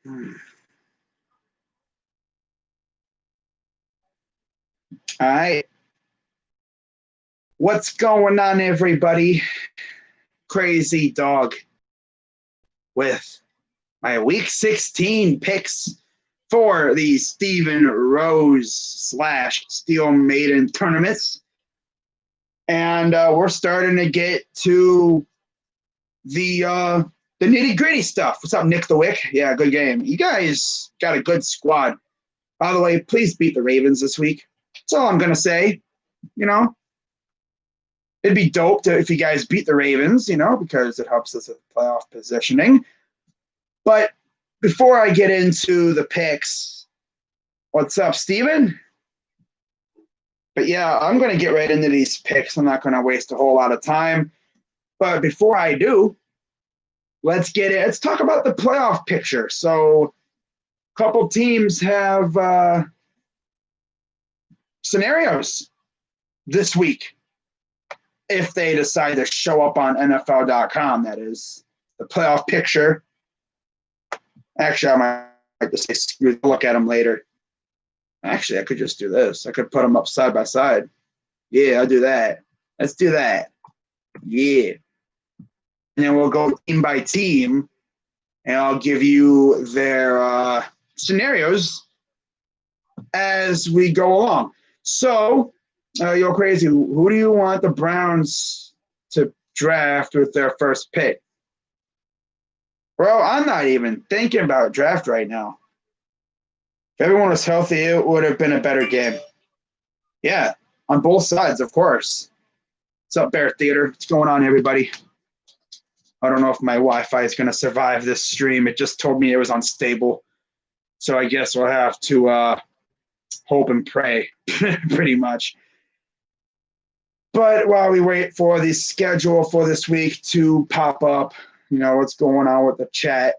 All right. What's going on, everybody? Crazy Dog with my Week 16 picks for the Steven Rose / Steel Maiden tournaments. And we're starting to get to the nitty-gritty stuff. What's up, Nick the Wick? Yeah, good game. You guys got a good squad. By the way, please beat the Ravens this week. That's all I'm going to say. You know, it'd be dope if you guys beat the Ravens, because it helps us with playoff positioning. But before I get into the picks, what's up, Steven? But yeah, I'm going to get right into these picks. I'm not going to waste a whole lot of time. But before I do, let's talk about the playoff picture. So a couple teams have scenarios this week if they decide to show up on NFL.com, that is, the playoff picture. Actually, I might just say, look at them later. Actually, I could just do this. I could put them up side by side. Yeah, I'll do that. Let's do that. Yeah. And then we'll go team by team, and I'll give you their scenarios as we go along. So, Yo Crazy, who do you want the Browns to draft with their first pick? Bro, I'm not even thinking about draft right now. If everyone was healthy, it would have been a better game. Yeah, on both sides, of course. What's up, Bear Theater? What's going on, everybody? I don't know if my Wi-Fi is going to survive this stream. It just told me it was unstable. So I guess we'll have to hope and pray, pretty much. But while we wait for the schedule for this week to pop up, what's going on with the chat.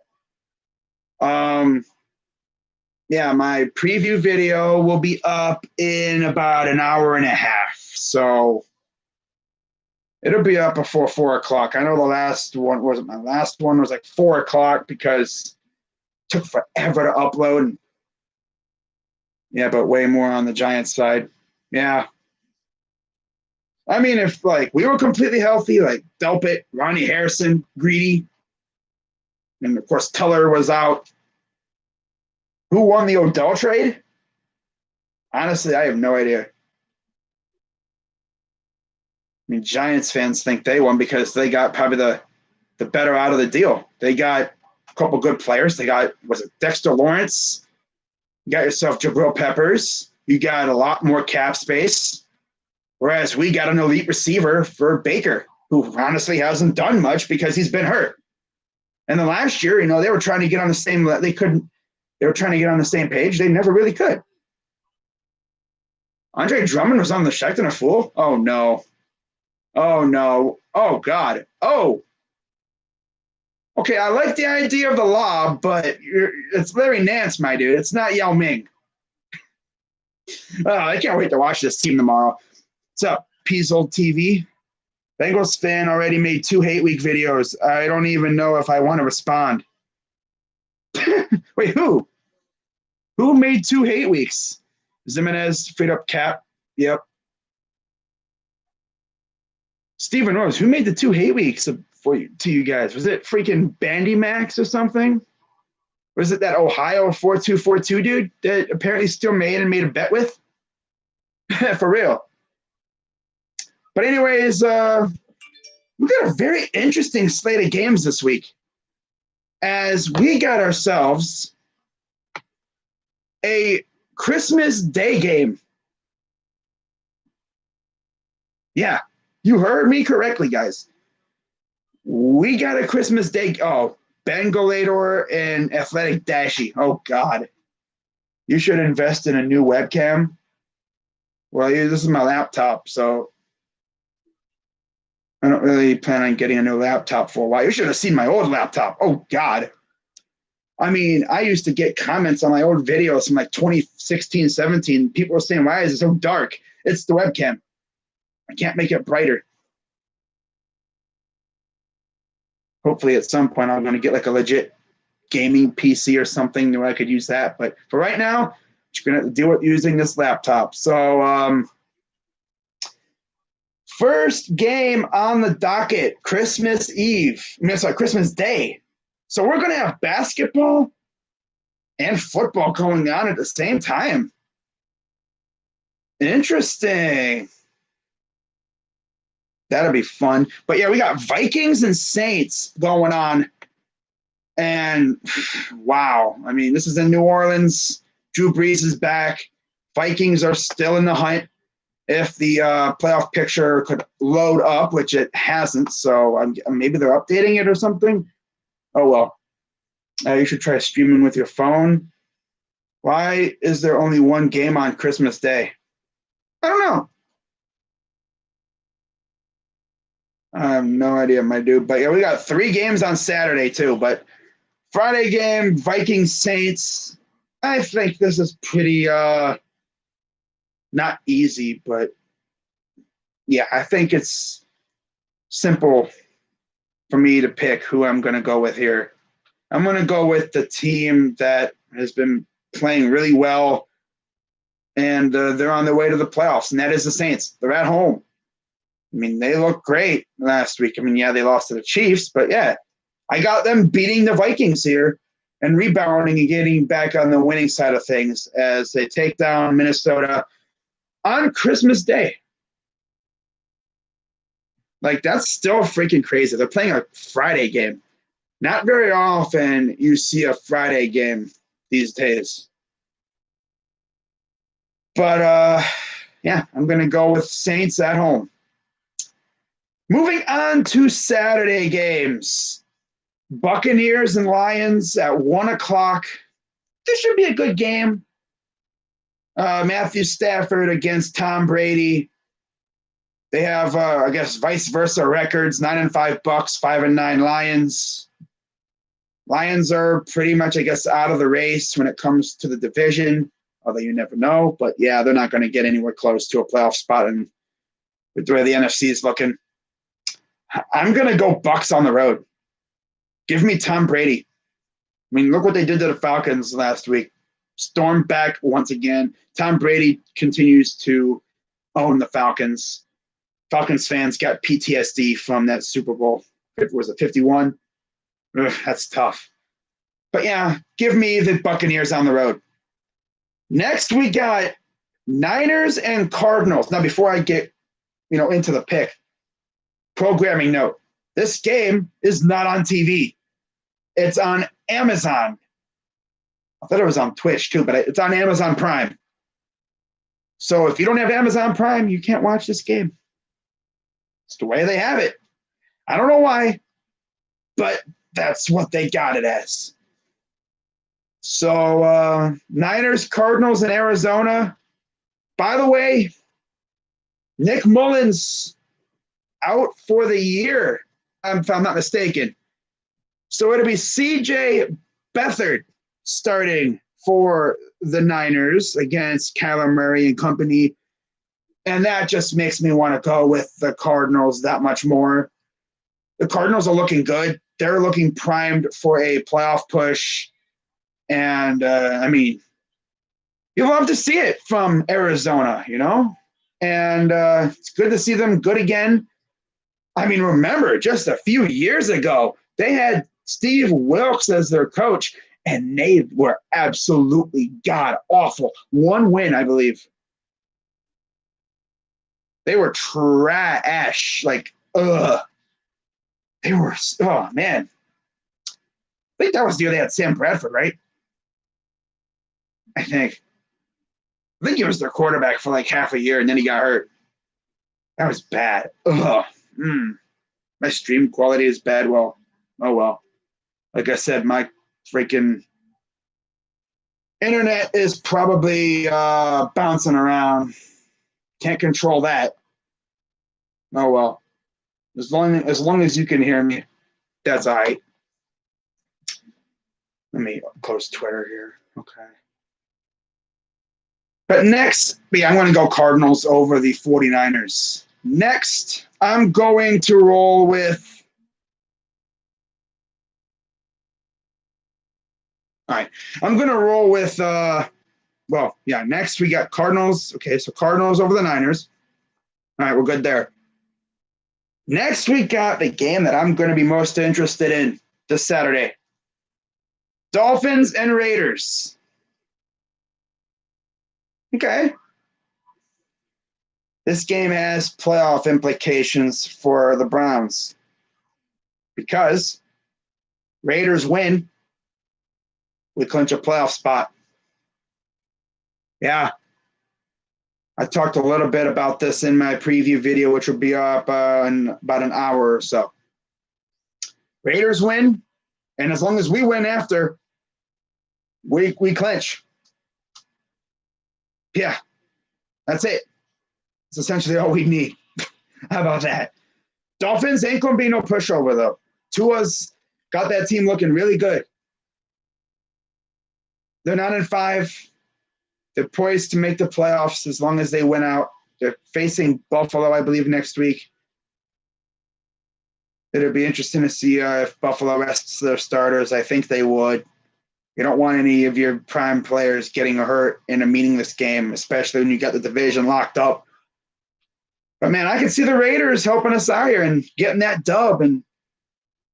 Yeah, my preview video will be up in about an hour and a half. So it'll be up before 4 o'clock. I know the last one wasn't my last one, was like 4 o'clock because it took forever to upload. Yeah, but way more on the Giants side. Yeah. I mean, if we were completely healthy, like Delpit, Ronnie Harrison, Greedy, and of course Teller was out. Who won the Odell trade? Honestly, I have no idea. I mean, Giants fans think they won because they got probably the better out of the deal. They got a couple good players. They got, Dexter Lawrence? You got yourself Jabril Peppers. You got a lot more cap space. Whereas we got an elite receiver for Baker, who honestly hasn't done much because he's been hurt. And then last year, they were trying to get on the same. They were trying to get on the same page. They never really could. Andre Drummond was on the Shekton a fool. Oh no. Oh no. Oh God. Oh. Okay, I like the idea of the law, but it's Larry Nance, my dude. It's not Yao Ming. I can't wait to watch this team tomorrow. What's up, Peasel TV? Bengals fan already made 2 hate week videos. I don't even know if I want to respond. Wait, who? Who made 2 hate weeks? Zimenez, freed up cap. Yep. Steven Rose, who made the 2 hate weeks to you guys? Was it freaking Bandy Max or something? Or is it that Ohio 4242 dude that apparently still made a bet with? For real. But anyways, we got a very interesting slate of games this week, as we got ourselves a Christmas Day game. Yeah, you heard me correctly, guys. We got a Christmas Day. Oh, Bengalator and Athletic Dashy. Oh, God. You should invest in a new webcam. Well, this is my laptop, so I don't really plan on getting a new laptop for a while. You should have seen my old laptop. Oh, God. I mean, I used to get comments on my old videos from 2016, 17. People were saying, why is it so dark? It's the webcam. I can't make it brighter. Hopefully at some point I'm going to get a legit gaming PC or something where I could use that. But for right now, you're going to do it using this laptop. So first game on the docket, Christmas Day. So we're going to have basketball and football going on at the same time. Interesting. That'll be fun. But yeah, we got Vikings and Saints going on. And wow, I mean, this is in New Orleans. Drew Brees is back. Vikings are still in the hunt. If the playoff picture could load up, which it hasn't, so maybe they're updating it or something. Oh, well. You should try streaming with your phone. Why is there only one game on Christmas Day? I don't know. I have no idea, my dude. But yeah, we got 3 games on Saturday too. But Friday game, Vikings Saints. I think this is pretty not easy, but yeah, I think it's simple for me to pick who I'm going to go with here. I'm going to go with the team that has been playing really well, and they're on their way to the playoffs, and that is the Saints. They're at home. I mean, they looked great last week. I mean, yeah, they lost to the Chiefs, but yeah, I got them beating the Vikings here and rebounding and getting back on the winning side of things as they take down Minnesota on Christmas Day. Like, that's still freaking crazy. They're playing a Friday game. Not very often you see a Friday game these days. But, yeah, I'm going to go with Saints at home. Moving on to Saturday games. Buccaneers and Lions at 1 o'clock. This should be a good game. Matthew Stafford against Tom Brady. They have, I guess, vice versa records, 9-5 Bucks, 5-9 Lions. Lions are pretty much, I guess, out of the race when it comes to the division, although you never know. But, yeah, they're not going to get anywhere close to a playoff spot and with the way the NFC is looking. I'm going to go Bucks on the road. Give me Tom Brady. I mean, look what they did to the Falcons last week. Stormed back once again. Tom Brady continues to own the Falcons. Falcons fans got PTSD from that Super Bowl. Was it 51? Ugh, that's tough. But yeah, give me the Buccaneers on the road. Next, we got Niners and Cardinals. Now, before I get into the pick, programming note: this game is not on TV. It's on Amazon. I thought it was on Twitch too, but it's on Amazon Prime. So if you don't have Amazon Prime, you can't watch this game. It's the way they have it. I don't know why, but that's what they got it as. So Niners, Cardinals, and Arizona. By the way, Nick Mullins out for the year, if I'm not mistaken. So it'll be C.J. Beathard starting for the Niners against Kyler Murray and company. And that just makes me want to go with the Cardinals that much more. The Cardinals are looking good. They're looking primed for a playoff push. And, I mean, you love to see it from Arizona, And it's good to see them good again. I mean, remember, just a few years ago, they had Steve Wilkes as their coach, and they were absolutely god-awful. 1 win, I believe. They were trash. Like, ugh. They were, oh, man. I think that was the year they had Sam Bradford, right? I think he was their quarterback for like half a year, and then he got hurt. That was bad. Ugh. My stream quality is bad. Well, oh well. Like I said, my freaking internet is probably bouncing around. Can't control that. Oh well. As long as you can hear me, that's all right. Let me close Twitter here. Okay. But next, I'm going to go Cardinals over the 49ers. Next, I'm going to roll with All right. I'm going to roll with, next we got Cardinals. Okay, so Cardinals over the Niners. All right, we're good there. Next, we got the game that I'm going to be most interested in this Saturday. Dolphins and Raiders. Okay. This game has playoff implications for the Browns because Raiders win, we clinch a playoff spot. Yeah. I talked a little bit about this in my preview video, which will be up in about an hour or so. Raiders win, and as long as we win after, we clinch. Yeah, that's it. It's essentially all we need. How about that? Dolphins ain't going to be no pushover, though. Tua's got that team looking really good. They're 9-5. They're poised to make the playoffs as long as they win out. They're facing Buffalo, I believe, next week. It'll be interesting to see if Buffalo rests their starters. I think they would. You don't want any of your prime players getting hurt in a meaningless game, especially when you got the division locked up. But, man, I can see the Raiders helping us out here and getting that dub and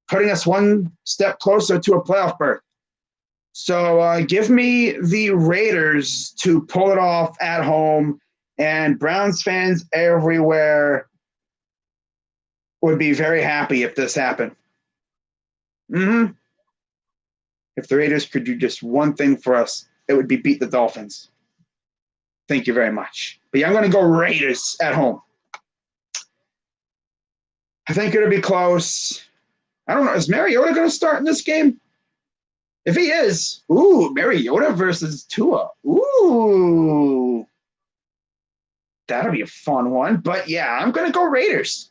putting us one step closer to a playoff berth. So give me the Raiders to pull it off at home, and Browns fans everywhere would be very happy if this happened. Mm-hmm. If the Raiders could do just one thing for us, it would be beat the Dolphins. Thank you very much. But yeah, I'm going to go Raiders at home. I think it'll be close. I don't know. Is Mariota going to start in this game? If he is, Mariota versus Tua. Ooh. That'll be a fun one. But yeah, I'm going to go Raiders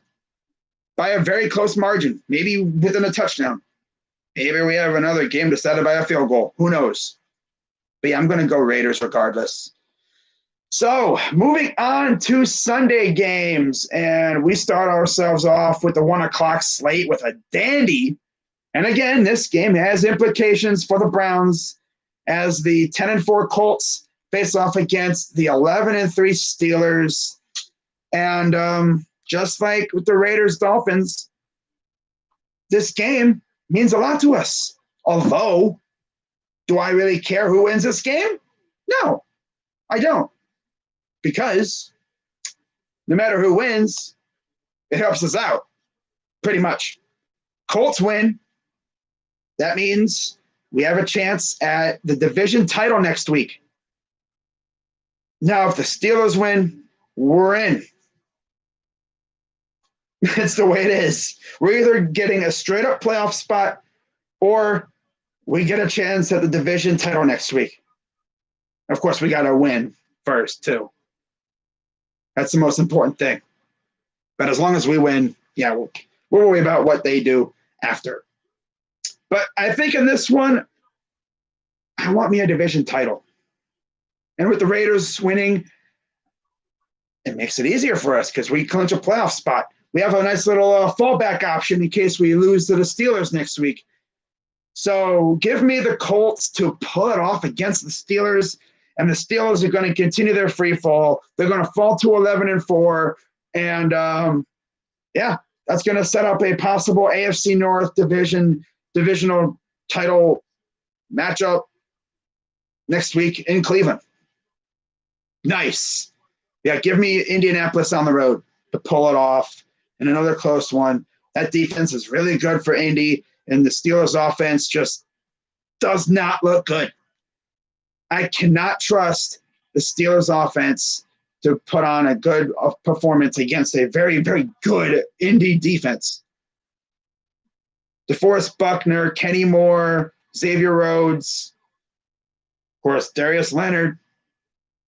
by a very close margin, maybe within a touchdown. Maybe we have another game decided by a field goal. Who knows? But yeah, I'm going to go Raiders regardless. So moving on to Sunday games, and we start ourselves off with the 1 o'clock slate with a dandy. And again, this game has implications for the Browns as the 10-4 Colts face off against the 11-3 Steelers. And just like with the Raiders Dolphins, this game means a lot to us. Although, do I really care who wins this game? No, I don't. Because no matter who wins, it helps us out, pretty much. Colts win. That means we have a chance at the division title next week. Now, if the Steelers win, we're in. That's the way it is. We're either getting a straight-up playoff spot or we get a chance at the division title next week. Of course, we got to win first, too. That's the most important thing. But as long as we win, yeah, we'll worry about what they do after. But I think in this one, I want me a division title. And with the Raiders winning, it makes it easier for us because we clinch a playoff spot. We have a nice little fallback option in case we lose to the Steelers next week. So give me the Colts to pull it off against the Steelers, and the Steelers are going to continue their free fall. They're going to fall to 11-4, and that's going to set up a possible AFC North divisional title matchup next week in Cleveland. Nice. Yeah, give me Indianapolis on the road to pull it off. And another close one. That defense is really good for Indy, and the Steelers offense just does not look good. I cannot trust the Steelers offense to put on a good performance against a very, very good Indy defense. DeForest Buckner, Kenny Moore, Xavier Rhodes, of course, Darius Leonard,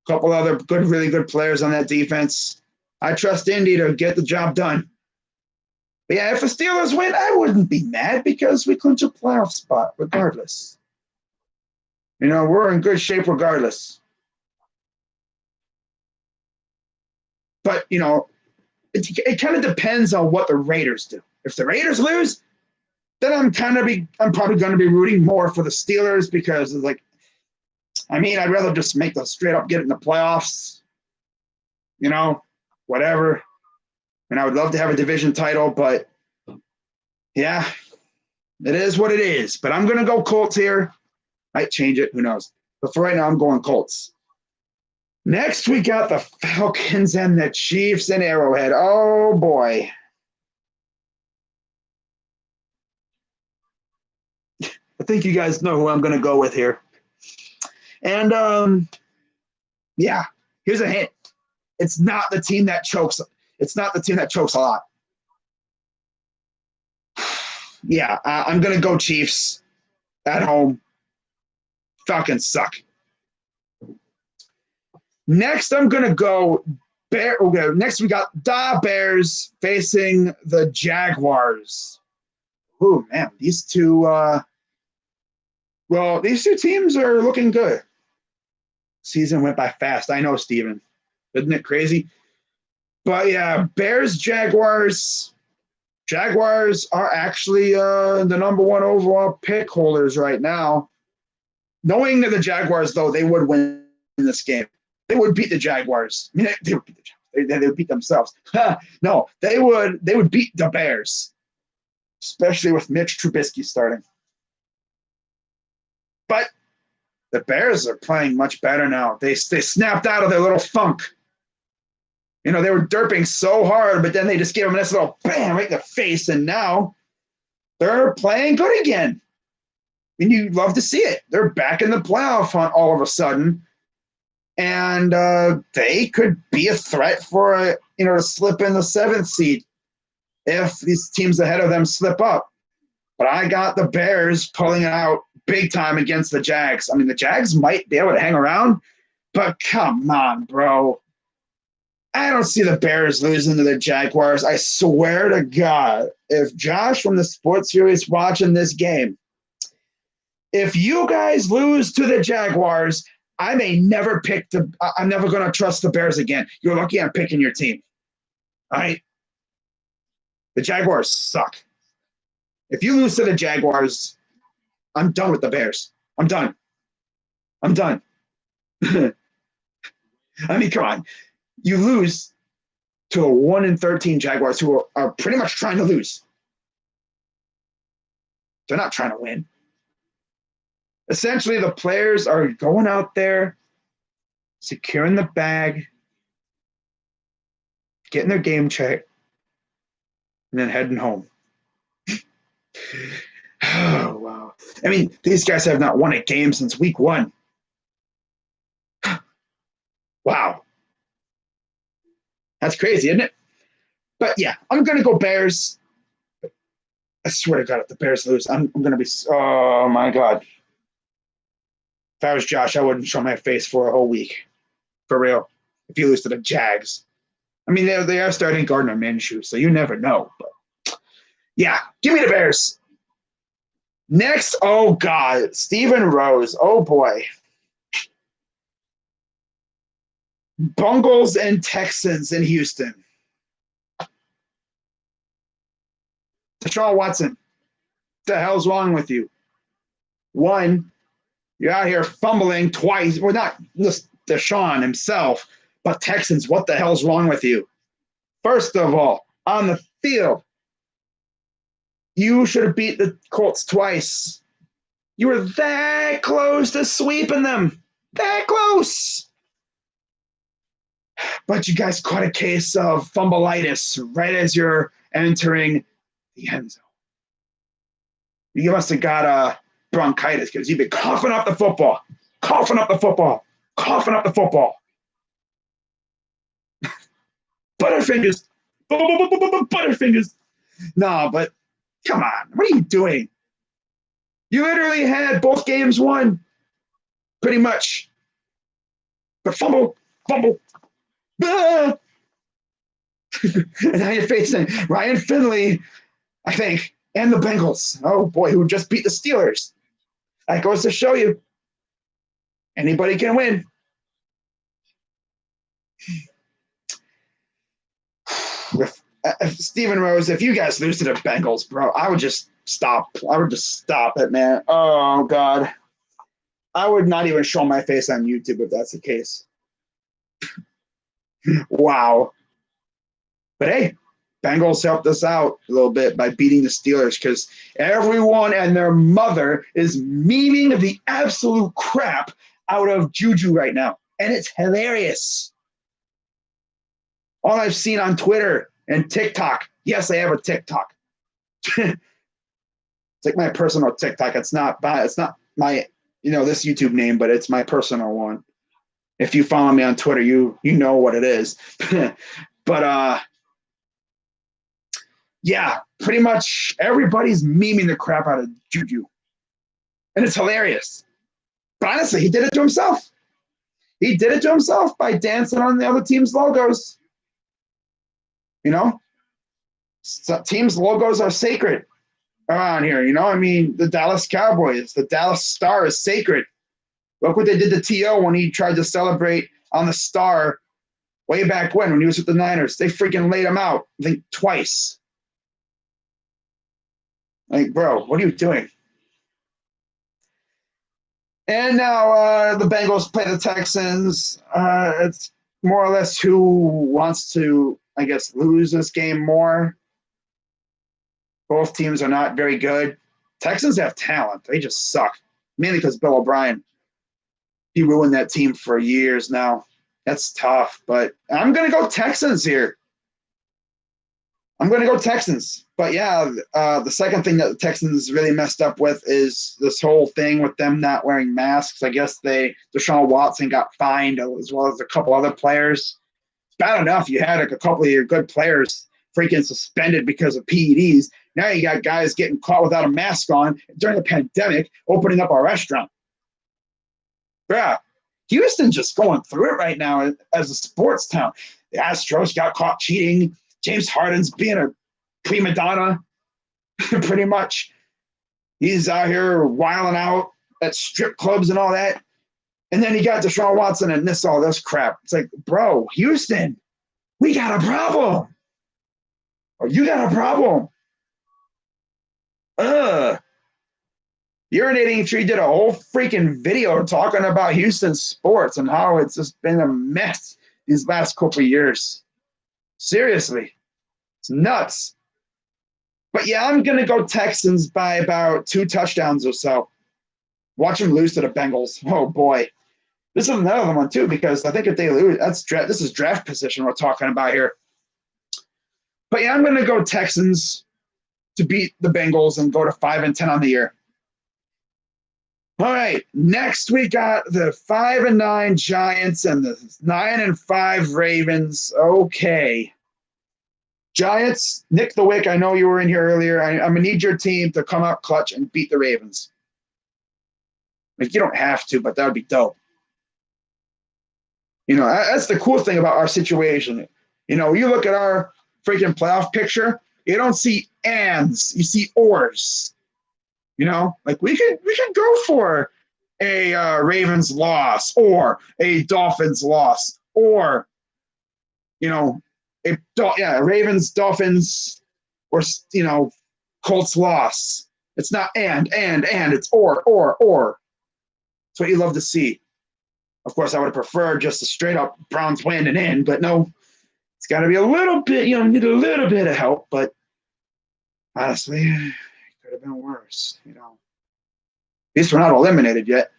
a couple other really good players on that defense. I trust Indy to get the job done. But yeah, if the Steelers win, I wouldn't be mad because we clinch a playoff spot regardless. You know, we're in good shape regardless. But, you know, it kind of depends on what the Raiders do. If the Raiders lose, then I'm probably going to be rooting more for the Steelers because like, I mean, I'd rather just make the straight up get in the playoffs, you know, whatever. And I would love to have a division title, but yeah, it is what it is. But I'm going to go Colts here. Might change it. Who knows? But for right now, I'm going Colts. Next, we got the Falcons and the Chiefs in Arrowhead. Oh, boy. I think you guys know who I'm going to go with here. And, yeah, here's a hint. It's not the team that chokes. It's not the team that chokes a lot. Yeah, I'm going to go Chiefs at home. Falcons suck. Next, I'm going to go Bear. Okay, next, we got the Bears facing the Jaguars. Oh, man, these two teams are looking good. Season went by fast. I know, Steven. Isn't it crazy? But yeah, Bears, Jaguars. Jaguars are actually the number one overall pick holders right now. Knowing that the Jaguars, though, they would win this game. They would beat the Jaguars. I mean, they would beat the Jaguars. They would beat themselves. No, they would beat the Bears, especially with Mitch Trubisky starting. But the Bears are playing much better now. They snapped out of their little funk. You know, they were derping so hard, but then they just gave them this little bam right in the face, and now they're playing good again. And you love to see it. They're back in the playoff hunt all of a sudden, and they could be a threat for to slip in the 7th seed if these teams ahead of them slip up. But I got the Bears pulling it out big time against the Jags. I mean, the Jags might be able to hang around, but come on, bro. I don't see the Bears losing to the Jaguars. I swear to God, if Josh from the Sports Series watching this game, if you guys lose to the Jaguars, I'm never going to trust the Bears again. You're lucky I'm picking your team. All right? The Jaguars suck. If you lose to the Jaguars, I'm done with the Bears. I'm done. I mean, come on. You lose to a 1-13 Jaguars who are pretty much trying to lose. They're not trying to win. Essentially, the players are going out there, securing the bag, getting their game check, and then heading home. Oh, wow. I mean, these guys have not won a game since week 1. Wow. That's crazy, isn't it? But yeah, I'm going to go Bears. I swear to God, if the Bears lose, I'm going to be, oh my God. If I was Josh, I wouldn't show my face for a whole week. For real. If you lose to the Jags. I mean, they are starting Gardner Minshew, so you never know. But yeah, give me the Bears. Next, oh God, Steven Rose. Oh boy. Bungles and Texans in Houston. Deshaun Watson. What the hell's wrong with you? One, you're out here fumbling twice. Well, not just Deshaun himself, but Texans. What the hell's wrong with you? First of all, on the field, you should have beat the Colts twice. You were that close to sweeping them. That close. But you guys caught a case of fumbleitis right as you're entering the end zone. You must have got bronchitis because you've been coughing up the football. Butterfingers. Butterfingers. No, but come on. What are you doing? You literally had both games won. Pretty much. But fumble. Ah! And now you're facing Ryan Finley, I think, and the Bengals. Oh boy, who just beat the Steelers. That goes to show you anybody can win. With Steven Rose, if you guys lose to the Bengals, bro, I would just stop. I would just stop it, man. Oh God. I would not even show my face on YouTube if that's the case. Wow. But hey, Bengals helped us out a little bit by beating the Steelers because everyone and their mother is memeing the absolute crap out of Juju right now. And it's hilarious. All I've seen on Twitter and TikTok. Yes, I have a TikTok. It's like my personal TikTok. It's not my this YouTube name, but it's my personal one. If you follow me on Twitter, you know what it is. But yeah, pretty much everybody's memeing the crap out of Juju. And it's hilarious. But honestly, he did it to himself. He did it to himself by dancing on the other team's logos. So teams' logos are sacred around here. I mean, the Dallas Cowboys, the Dallas Star is sacred. Look what they did to T.O. when he tried to celebrate on the Star way back when he was with the Niners. They freaking laid him out, I think, twice. Like, bro, what are you doing? And now the Bengals play the Texans. It's more or less who wants to, I guess, lose this game more. Both teams are not very good. Texans have talent. They just suck, mainly because Bill O'Brien. He ruined that team for years now. That's tough, but I'm going to go Texans here. I'm going to go Texans. But yeah, the second thing that the Texans really messed up with is this whole thing with them not wearing masks. I guess Deshaun Watson got fined as well as a couple other players. It's bad enough you had a couple of your good players freaking suspended because of PEDs. Now you got guys getting caught without a mask on during the pandemic, opening up a restaurant. Yeah, Houston just going through it right now as a sports town. The Astros got caught cheating. James Harden's being a prima donna, pretty much. He's out here wilding out at strip clubs and all that. And then he got Deshaun Watson and all this crap. It's like, bro, Houston, we got a problem. Or you got a problem. Urinating Tree did a whole freaking video talking about Houston sports and how it's just been a mess these last couple of years. Seriously. It's nuts. But yeah, I'm going to go Texans by about 2 touchdowns or so. Watch them lose to the Bengals. Oh, boy. This is another one, too, because I think if they lose, this is draft position we're talking about here. But yeah, I'm going to go Texans to beat the Bengals and go to 5-10 on the year. All right, next we got the 5-9 Giants and the 9-5 Ravens. Okay. Giants, Nick the Wick, I know you were in here earlier. I'm going to need your team to come out clutch and beat the Ravens. Like, you don't have to, but that would be dope. That's the cool thing about our situation. You look at our freaking playoff picture, you don't see ands, you see ors. Like we could go for a Ravens loss or a Dolphins loss or, Ravens, Dolphins, or, Colts loss. It's not and, it's or. It's what you love to see. Of course, I would have preferred just a straight up Browns win and in, but no, it's got to be a little bit, need a little bit of help, but honestly, it could have been worse, At least we're not eliminated yet.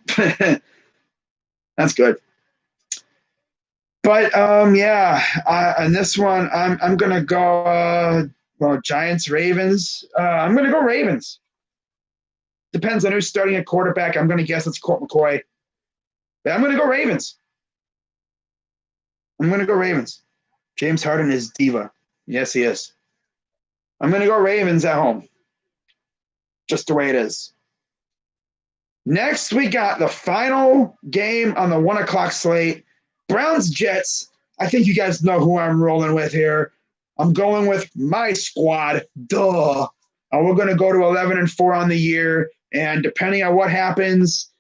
That's good. But on this one, I'm gonna go Giants, Ravens. I'm gonna go Ravens. Depends on who's starting at quarterback. I'm gonna guess it's Colt McCoy. But I'm gonna go Ravens. James Harden is diva. Yes, he is. I'm gonna go Ravens at home. Just the way it is. Next, we got the final game on the 1:00 slate. Browns, Jets. I think you guys know who I'm rolling with here. I'm going with my squad. Duh. And we're going to go to 11-4 on the year. And depending on what happens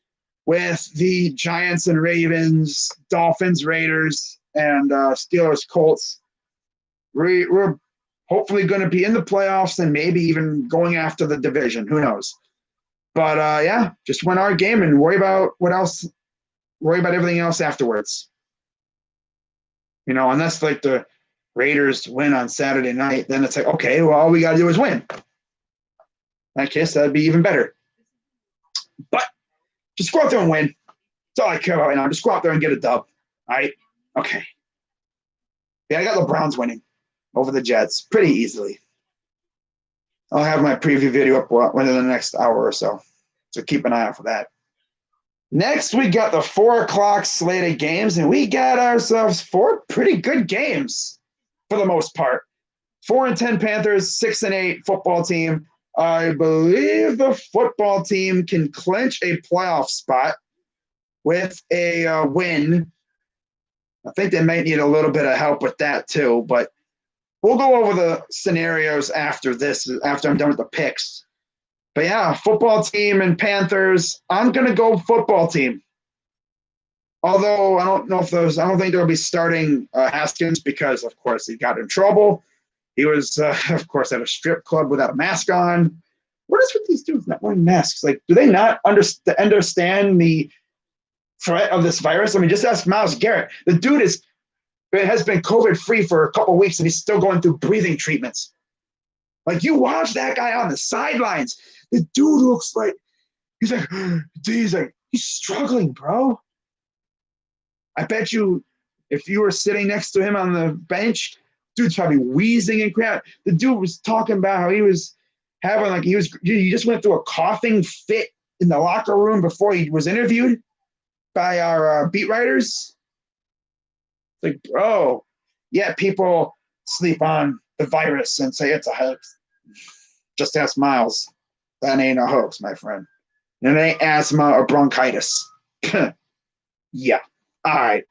with the Giants and Ravens, Dolphins, Raiders, and Steelers, Colts, we're hopefully going to be in the playoffs and maybe even going after the division. Who knows? But yeah, just win our game and worry about what else. Worry about everything else afterwards. You know, unless like the Raiders win on Saturday night, then it's like, okay, well, all we got to do is win. In that case, that'd be even better. But just go out there and win. That's all I care about right now. Just go out there and get a dub. All right? Okay. Yeah, I got the Browns winning over the Jets pretty easily. I'll have my preview video up within the next hour or so. So keep an eye out for that. Next, we got the 4 o'clock slate of games, and we got ourselves 4 pretty good games for the most part. 4-10 Panthers, 6-8 football team. I believe the football team can clinch a playoff spot with a win. I think they might need a little bit of help with that too, but we'll go over the scenarios after this, after I'm done with the picks. But yeah, football team and Panthers. I'm gonna go football team. Although I don't think they'll be starting Haskins because, of course, he got in trouble. He was, of course, at a strip club without a mask on. What is with these dudes not wearing masks? Like, do they not understand the threat of this virus? I mean, just ask Myles Garrett. The dude has been COVID-free for a couple of weeks, and he's still going through breathing treatments. Like, you watch that guy on the sidelines. The dude looks like he's struggling, bro. I bet you if you were sitting next to him on the bench, dude's probably wheezing and crap. The dude was talking about how he was having he just went through a coughing fit in the locker room before he was interviewed by our beat writers. Like, bro, yeah, people sleep on the virus and say it's a hoax. Just ask Myles. That ain't a hoax, my friend. And it ain't asthma or bronchitis. Yeah. All right.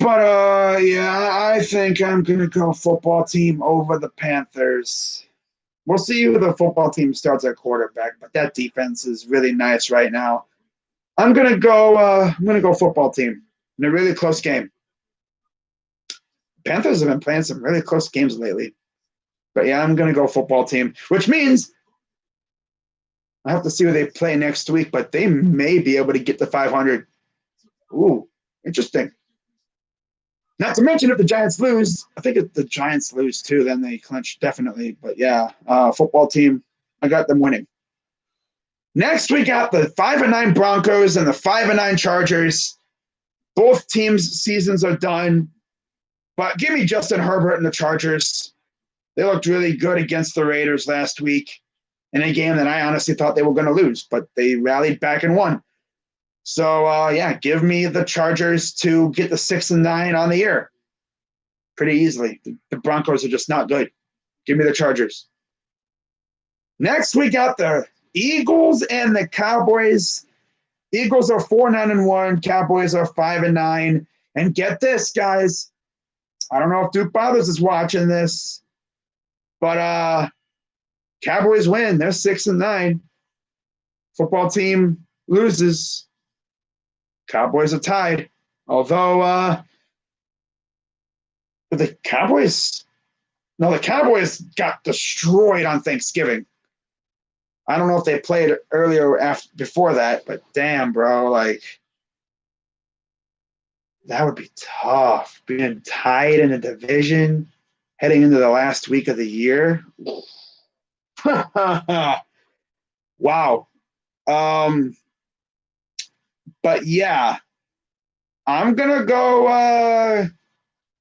But yeah, I think I'm gonna go football team over the Panthers. We'll see who the football team starts at quarterback, but that defense is really nice right now. I'm gonna go football team in a really close game. Panthers have been playing some really close games lately. But yeah, I'm gonna go football team, which means I have to see who they play next week, but they may be able to get to 500. Ooh, interesting. Not to mention if the Giants lose, I think if the Giants lose too, then they clinch definitely. But yeah, football team, I got them winning. Next, we got the 5-9 Broncos and the 5-9 Chargers. Both teams' seasons are done, but give me Justin Herbert and the Chargers. They looked really good against the Raiders last week in a game that I honestly thought they were going to lose, but they rallied back and won. So, yeah, give me the Chargers to get the 6-9 on the year pretty easily. The Broncos are just not good. Give me the Chargers. Next, we got the Eagles and the Cowboys. Eagles are 4-9-1. Cowboys are 5-9. And get this, guys. I don't know if Duke Bothers is watching this, but Cowboys win. They're 6-9. Football team loses. Cowboys are tied. Although the Cowboys got destroyed on Thanksgiving. I don't know if they played earlier or before that, but damn, bro, like that would be tough. Being tied in a division heading into the last week of the year. Wow. But yeah, I'm gonna go.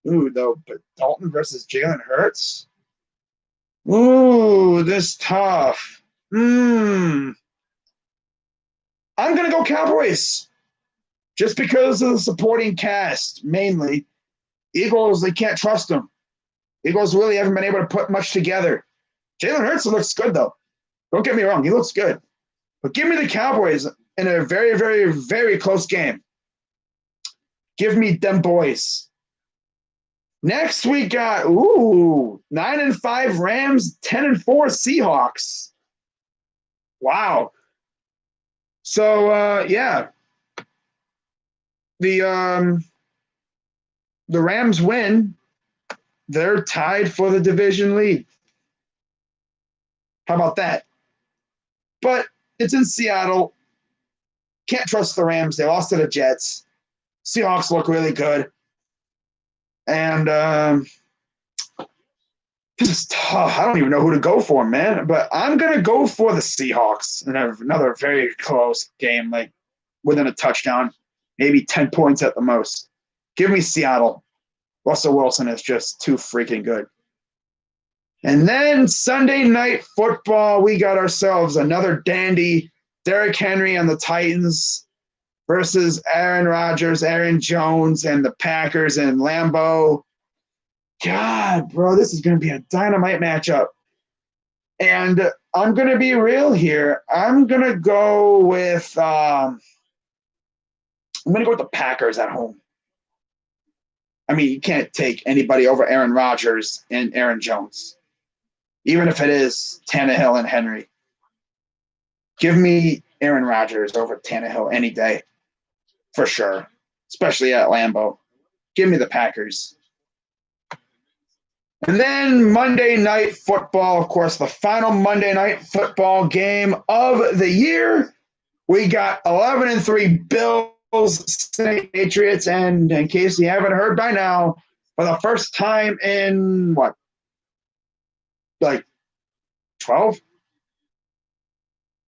But Dalton versus Jalen Hurts. Ooh, this tough. I'm gonna go Cowboys, just because of the supporting cast mainly. Eagles, they can't trust them. Eagles really haven't been able to put much together. Jalen Hurts looks good though. Don't get me wrong, he looks good. But give me the Cowboys in a very, very, very close game. Give me them boys. Next we got 9-5 Rams, 10-4 Seahawks. Wow. So yeah. The Rams win. they're tied for the division lead. How about that? But it's in Seattle. Can't trust the Rams. They lost to the Jets. Seahawks look really good. And this is tough. I don't even know who to go for, man. But I'm going to go for the Seahawks in another very close game, like within a touchdown, maybe 10 points at the most. Give me Seattle. Russell Wilson is just too freaking good. And then Sunday Night Football, we got ourselves another dandy. Derrick Henry and the Titans versus Aaron Rodgers, Aaron Jones, and the Packers and Lambeau. God, bro, this is going to be a dynamite matchup. And I'm going to be real here. I'm going to go with the Packers at home. I mean, you can't take anybody over Aaron Rodgers and Aaron Jones, even if it is Tannehill and Henry. Give me Aaron Rodgers over Tannehill any day, for sure, especially at Lambeau. Give me the Packers. And then Monday Night Football, of course, the final Monday Night Football game of the year. We got 11-3 Bills, Patriots, and in case you haven't heard by now, for the first time in what, like 12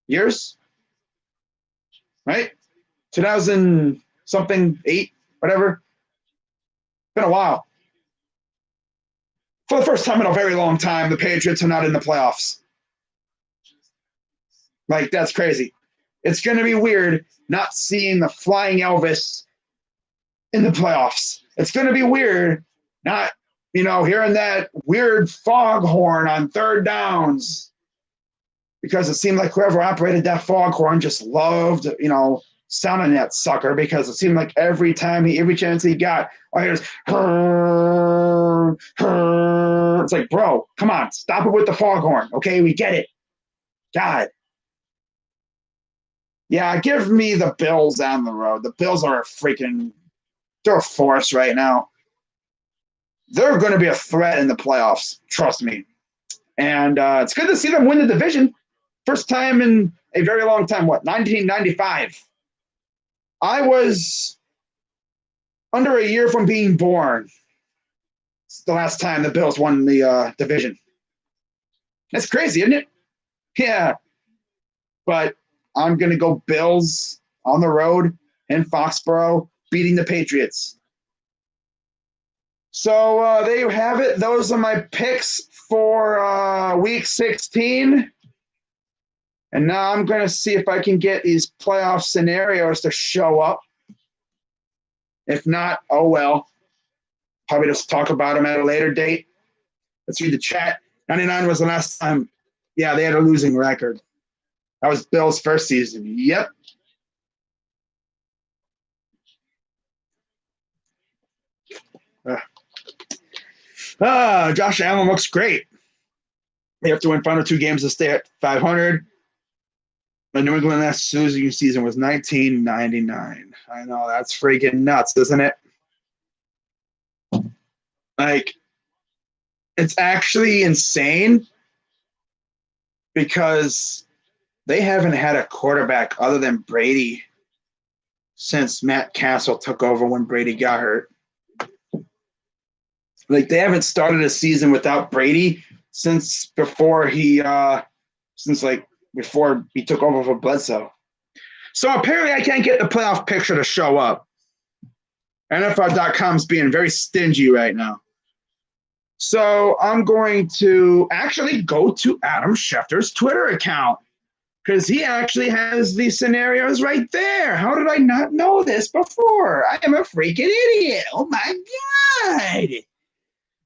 years, right? 2000 something, 8, whatever. Been a while. For the first time in a very long time, the Patriots are not in the playoffs. Like, that's crazy. It's going to be weird not seeing the Flying Elvis in the playoffs. It's going to be weird not, hearing that weird foghorn on third downs, because it seemed like whoever operated that foghorn just loved, sounding that sucker, because it seemed like every chance he got, all he hears, it's like, bro, come on, stop it with the foghorn. Okay, we get it. God. Yeah, give me the Bills on the road. The Bills are they're a force right now. They're going to be a threat in the playoffs, trust me. And it's good to see them win the division. First time in a very long time, 1995. I was under a year from being born. It's the last time the Bills won the division. That's crazy, isn't it? Yeah. But I'm going to go Bills on the road in Foxborough, beating the Patriots. So there you have it. Those are my picks for Week 16. And now I'm going to see if I can get these playoff scenarios to show up. If not, oh well. Probably just talk about them at a later date. Let's read the chat. 99 was the last time. Yeah, they had a losing record. That was Bill's first season. Yep. Josh Allen looks great. They have to win final 2 games to stay at 500. The New England last losing season was 1999. I know, that's freaking nuts, isn't it? Like, it's actually insane because they haven't had a quarterback other than Brady since Matt Castle took over when Brady got hurt. Like, they haven't started a season without Brady since before he took over for Bledsoe. So apparently I can't get the playoff picture to show up. NFL.com's being very stingy right now. So I'm going to actually go to Adam Schefter's Twitter account because he actually has these scenarios right there. How did I not know this before? I am a freaking idiot. Oh, my God.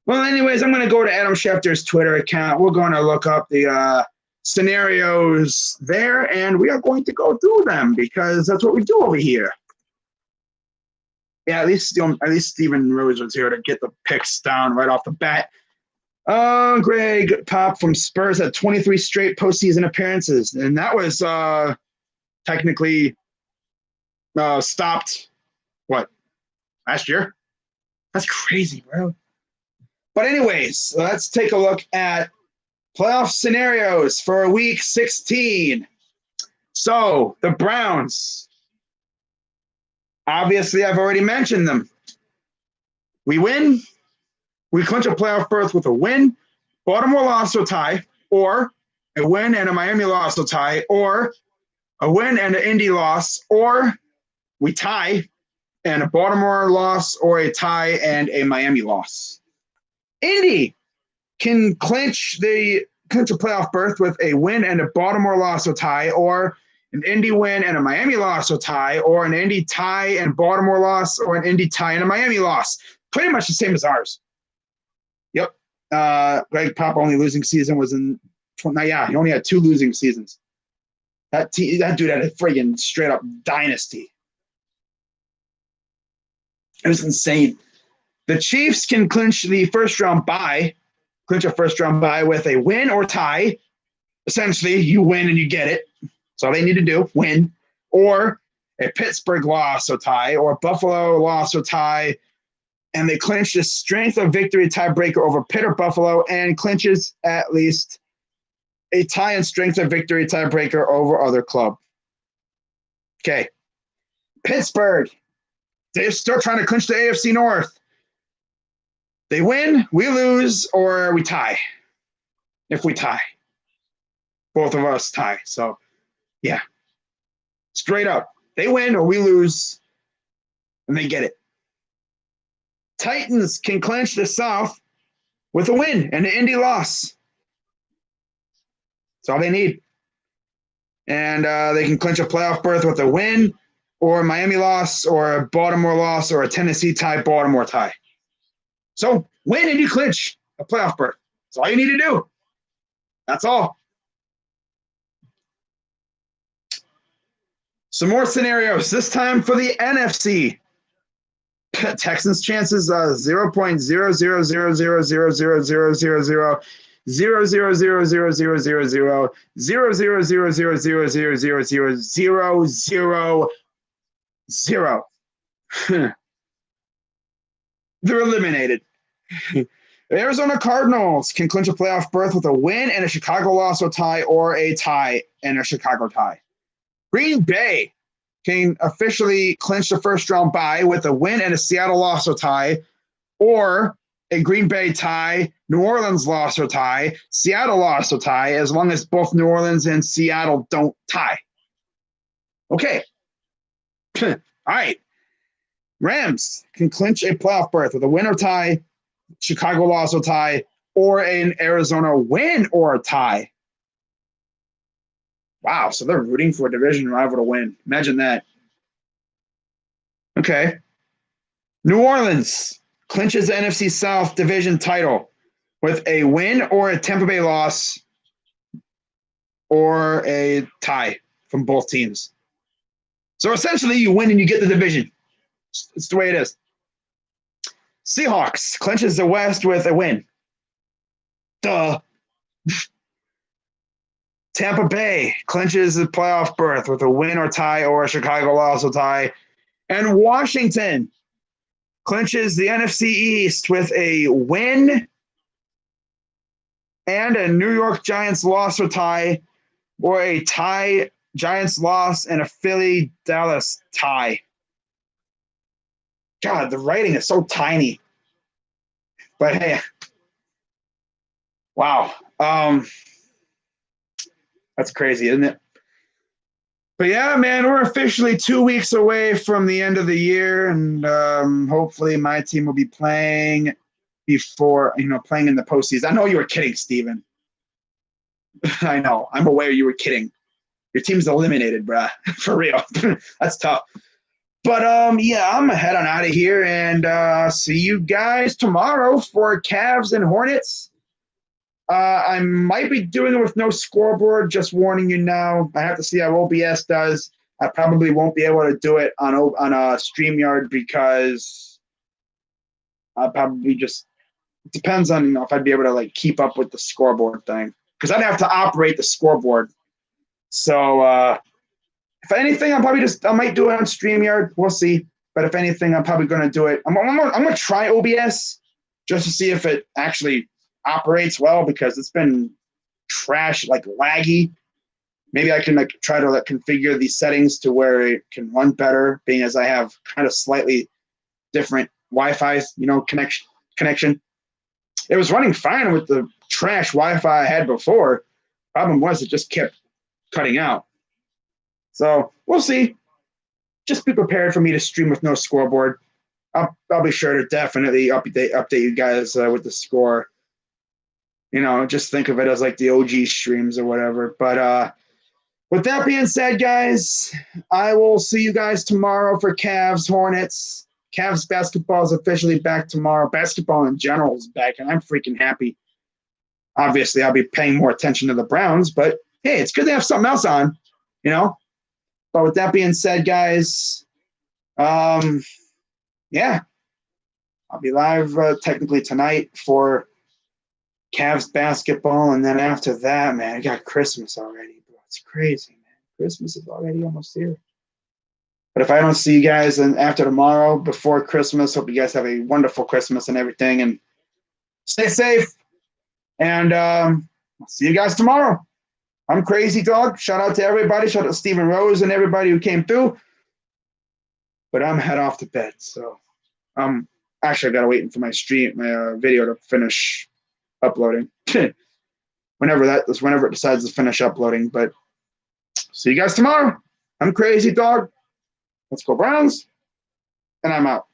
Well, anyways, I'm going to go to Adam Schefter's Twitter account. We're going to look up the scenarios there, and we are going to go through them because that's what we do over here. Yeah, at least Steven Rose was here to get the picks down right off the bat. Greg Pop from Spurs had 23 straight postseason appearances, and that was technically stopped, last year? That's crazy, bro. But anyways, let's take a look at playoff scenarios for week 16. So the Browns, obviously I've already mentioned them. We win, we clinch a playoff berth with a win, Baltimore loss or tie, or a win and a Miami loss or tie, or a win and an Indy loss, or we tie and a Baltimore loss or a tie and a Miami loss. Indy can clinch a playoff berth with a win and a Baltimore loss or tie, or an Indy win and a Miami loss or tie, or an Indy tie and Baltimore loss, or an Indy tie and a Miami loss. Pretty much the same as ours. Yep. Greg Pop only losing season was in he only had 2 losing seasons. That dude had a friggin' straight up dynasty. It was insane. The Chiefs can clinch a first round bye with a win or tie. Essentially, you win and you get it. That's all they need to do, win. Or a Pittsburgh loss or tie, or a Buffalo loss or tie, and they clinch the strength of victory tiebreaker over Pitt or Buffalo, and clinches at least a tie and strength of victory tiebreaker over other club. Okay. Pittsburgh, they're still trying to clinch the AFC North. They win, we lose, or we tie. If we tie. Both of us tie. So, yeah. Straight up. They win or we lose, and they get it. Titans can clinch the South with a win and an Indy loss. That's all they need. And they can clinch a playoff berth with a win or a Miami loss or a Baltimore loss or a Tennessee tie, Baltimore tie. So win and you clinch a playoff berth. That's all you need to do. That's all. Some more scenarios, this time for the NFC. Texans chances 0.000000000 0.0000000000000. They're eliminated. The Arizona Cardinals can clinch a playoff berth with a win and a Chicago loss or tie, or a tie and a Chicago tie. Green Bay can officially clinch the first round bye with a win and a Seattle loss or tie, or a Green Bay tie, New Orleans loss or tie, Seattle loss or tie, as long as both New Orleans and Seattle don't tie. Okay. All right. Rams can clinch a playoff berth with a win or tie, Chicago loss or tie, or an Arizona win or a tie. Wow, so they're rooting for a division rival to win. Imagine that. Okay. New Orleans clinches the NFC South division title with a win or a Tampa Bay loss or a tie from both teams. So essentially, you win and you get the division. It's the way it is. Seahawks clinches the West with a win. Duh. Tampa Bay clinches the playoff berth with a win or tie, or a Chicago loss or tie. And Washington clinches the NFC East with a win and a New York Giants loss or tie, or a tie, Giants loss, and a Philly Dallas tie. God, the writing is so tiny. But hey, wow. That's crazy, isn't it? But yeah, man, we're officially 2 weeks away from the end of the year, and hopefully my team will be playing before, playing in the postseason. I know you were kidding, Steven. I know. I'm aware you were kidding. Your team's eliminated, bruh. For real. That's tough. But yeah, I'm gonna head on out of here and see you guys tomorrow for Cavs and Hornets. I might be doing it with no scoreboard, just warning you now. I have to see how OBS does. I probably won't be able to do it on a StreamYard because I'll probably just – it depends on if I'd be able to keep up with the scoreboard thing, because I'd have to operate the scoreboard. So if anything, I might do it on StreamYard. We'll see. But if anything, I'm probably going to do it. I'm going to try OBS. just to see if it actually operates well, because it's been trash, like laggy. Maybe I can try to configure these settings to where it can run better, being as I have kind of slightly different Wi-Fi, connection. It was running fine with the trash Wi-Fi I had before. Problem was it just kept cutting out. So we'll see. Just be prepared for me to stream with no scoreboard. I'll be sure to definitely update you guys with the score. Just think of it as like the OG streams or whatever. But with that being said, guys, I will see you guys tomorrow for Cavs Hornets. Cavs basketball is officially back tomorrow. Basketball in general is back, and I'm freaking happy. Obviously, I'll be paying more attention to the Browns, but hey, it's good to have something else on, But with that being said, guys, yeah, I'll be live technically tonight for Cavs basketball, and then after that, man, I got Christmas already, bro. It's crazy, man. Christmas is already almost here. But if I don't see you guys after tomorrow, before Christmas, hope you guys have a wonderful Christmas and everything, and stay safe. And I'll see you guys tomorrow. I'm Crazy Dog. Shout out to everybody. Shout out to Stephen Rose and everybody who came through. But I'm head off to bed, so actually I gotta wait for my video to finish uploading. whenever it decides to finish uploading. But see you guys tomorrow. I'm Crazy Dog. Let's go Browns. And I'm out.